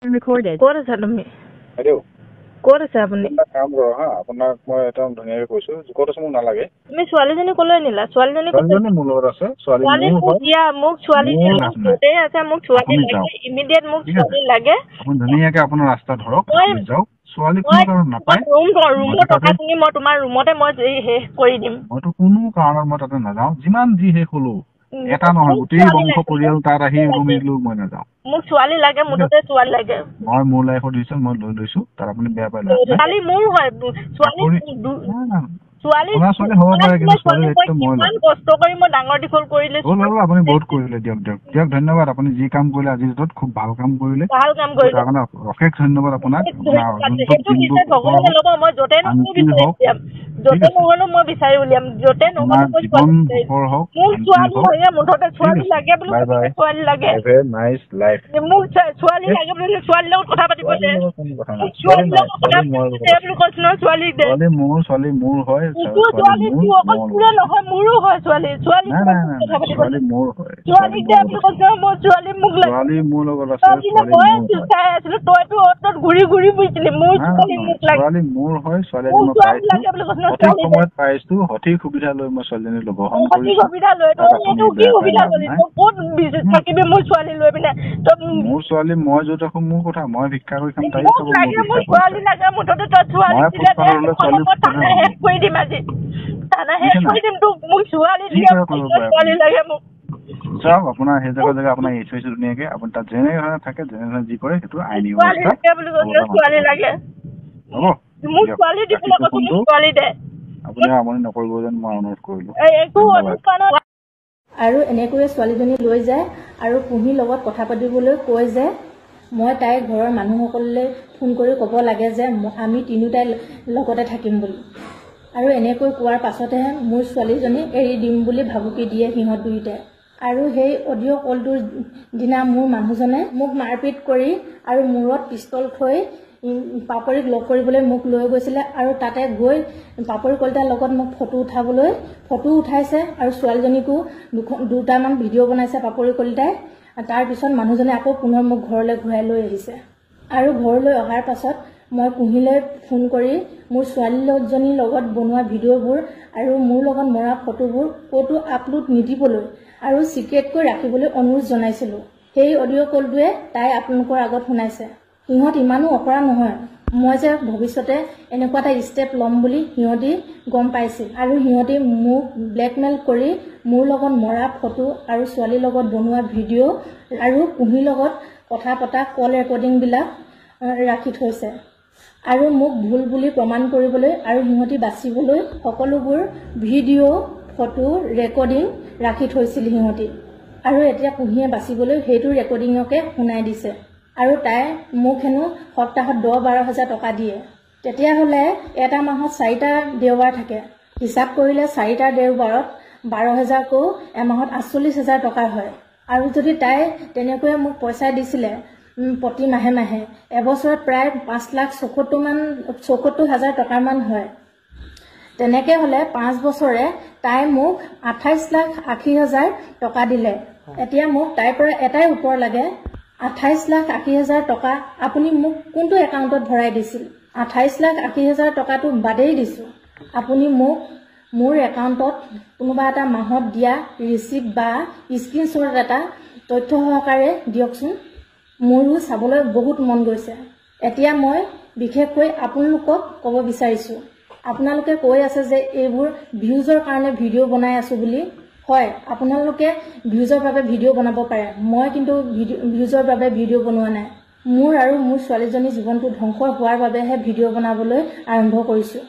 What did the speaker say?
Recorded. What is that? Hello. What is happening? I'm going to have a term to near question. Go to someone like it. Miss Walden Colonilla, Swalden Mulora, Swallen, Muxually, immediate Muxually Lage. When the Niaka upon a rasta rock, Swally room to my room, what am I calling him? What to Kunu, Karnamata, Ziman Di Hulu. Eta নহয় গোটেই বংশ পৰিয়াল তাৰ আহি ৰুমিলো মই না যাও মোক ছোৱালী লাগে মুঠতে ছোৱালী লাগে মই মোৰ লাইফত দিছো মই লৈ লৈছো তাৰ আপুনি বেয়া পাইলা ছোৱালী মোৰ হয় ছোৱালী ছোৱালী হ'ব পাৰে কিন্তু ছোৱালী একদম মই ইমান কষ্ট কৰি মই ডাঙৰ দীঘল কৰিলে আপুনি বহুত কৰিলে দিয়ক ধন্যবাদ আপুনি যি কাম কৰিলে আজি যত খুব ভাল কাম কৰিলে কাৰণ অশেষ ধন্যবাদ আপোনাক ভগৱানে ল'ব মই যতে নহ'লো মই বিচাৰি উলিয়াম যতে নহ'লো মই মোক ছোৱালী লাগে মুঠতে ছোৱালী লাগে বুলি ছোৱালী লাগে নাইস লাইফ মোক ছোৱালী লাগে বুলি ছোৱালীৰ লগত কথা পাতিব দে ছোৱালী মোৰ হয় ছোৱালী নহয় মোৰো হয় ছোৱালী মোৰ হয় ছোৱালী মোৰ ছোৱালী মোক লাগে ছোৱালী মোৰ লগত আছে চাই আছিলো তইতো অতত ঘূৰি ফুৰিছিলি মোৰ ছোৱালী মোক লাগে ছোৱালী মোৰ হয় ছোৱালী মই পাইছো সঠিক সুবিধা লৈ মই ছোৱালীজনী ল'ব সুবিধা লৈ ক'ত থাকিবি মোৰ ছোৱালী লৈ পিনে মোৰ ছোৱালী মই য'ত ৰাখো মোৰ কথা মই ভিক্ষা কৰি খাম তাই মোৰ ছোৱালী লাগে মুঠতে তই ছোৱালী কৰি দিম আজি মোক ছোৱালী লাগে মোক যাওক আপোনাৰ সেই জেগা আপোনাৰ এৰি থৈছো ধুনীয়াকে আপুনি তাত যেনে থাকে যেনে যি কৰে সেইটো আইনী ব্যৱস্থা ছোৱালী লাগে হ'ব মোক ছোৱালী দিবলৈ ছোৱালী দে আপুনি আমনি নকৰিব যেন মই অনুৰোধ কৰিলো আৰু এনেকৈয়ে ছোৱালীজনী লৈ যায় আৰু পুহিৰ লগত কথা পাতিবলৈ কয় যে মই তাই ঘৰৰ মানুহসকললৈ ফোন কৰি ক'ব লাগে যে আমি তিনিটাই লগতে থাকিম বুলি আৰু এনেকৈ কোৱাৰ পাছতহে মোৰ ছোৱালীজনী এৰি দিম বুলি ভাবুকি দিয়ে সিহঁত দুইটাই আৰু সেই অডিঅ' কলটোৰ দিনা মোৰ মানুহজনে মোক মাৰপিট কৰি আৰু মূৰত পিস্তল থৈ পাপৰিক লগ কৰিবলৈ মোক লৈ গৈছিলে আৰু তাতে গৈ পাপৰি কলিতাৰ লগত মোক ফটো উঠাইছে আৰু ছোৱালীজনীকো দুটামান ভিডিঅ' বনাইছে পাপৰি কলিতাই তাৰ পিছত মানুহজনে আকৌ পুনৰ মোক ঘৰলৈ ঘূৰাই লৈ আহিছে আৰু ঘৰলৈ অহাৰ পাছত মই পুহিলৈ ফোন কৰি মোৰ ছোৱালীজনীৰ লগত বনোৱা ভিডিঅ'বোৰ আৰু মোৰ লগত মৰা ফটোবোৰ ক'তো আপলোড নিদিবলৈ আৰু চিক্ৰেটকৈ ৰাখিবলৈ অনুৰোধ জনাইছিলোঁ সেই অডিঅ' কলটোৱে তাই আপোনালোকৰ আগত শুনাইছে সিহঁত ইমানো অপৰাধ নহয় মই যে ভৱিষ্যতে এনেকুৱা এটা ষ্টেপ ল'ম বুলি সিহঁতি গম পাইছিল আৰু সিহঁতি মোক ব্লেকমেইল কৰি মোৰ লগত মৰা ফটো আৰু ছোৱালীৰ লগত বনোৱা ভিডিঅ' আৰু পুহিৰ লগত কথা পতা কল ৰেকৰ্ডিংবিলাক ৰাখি থৈছে আৰু মোক ভুল বুলি প্ৰমাণ কৰিবলৈ আৰু সিহঁতি বাচিবলৈ সকলোবোৰ ভিডিঅ' ফটো ৰেকৰ্ডিং ৰাখি থৈছিল সিহঁতি আৰু এতিয়া পুহিয়ে বাচিবলৈ সেইটো ৰেকৰ্ডিঙকে শুনাই দিছে আৰু তাই মোক হেনো সপ্তাহত 10-12 হাজাৰ টকা দিয়ে তেতিয়াহ'লে এটা মাহত 4টা দেওবাৰ থাকে হিচাপ কৰিলে 4টা দেওবাৰত 12,000কৈ এমাহত 48,000 টকা হয় আৰু যদি তাই তেনেকৈ মোক পইচা দিছিলে প্ৰতি মাহে এবছৰত প্ৰায় 5,74,000 টকামান হয় তেনেকৈ হ'লে 5 বছৰে তাই মোক 28,80,000 টকা দিলে এতিয়া মোক তাইৰ পৰা এটাই উত্তৰ লাগে 28,80,000 টকা আপুনি মোক কোনটো একাউণ্টত ভৰাই দিছিল 28,80,000 টকাটো বাদেই দিছোঁ আপুনি মোক মোৰ একাউণ্টত কোনোবা এটা মাহত দিয়া ৰিচিপ্ট বা স্ক্ৰীনশ্বট এটা তথ্য সহকাৰে দিয়কচোন মোৰো চাবলৈ বহুত মন গৈছে এতিয়া মই বিশেষকৈ আপোনালোকক ক'ব বিচাৰিছোঁ আপোনালোকে কৈ আছে যে এইবোৰ ভিউজৰ কাৰণে ভিডিঅ' বনাই আছোঁ বুলি হয় আপোনালোকে ভিউজৰ বাবে ভিডিঅ' বনাব পাৰে মই কিন্তু ভিউজৰ বাবে ভিডিঅ' বনোৱা নাই মোৰ আৰু মোৰ ছোৱালীজনীৰ জীৱনটো ধ্বংস হোৱাৰ বাবেহে ভিডিঅ' বনাবলৈ আৰম্ভ কৰিছোঁ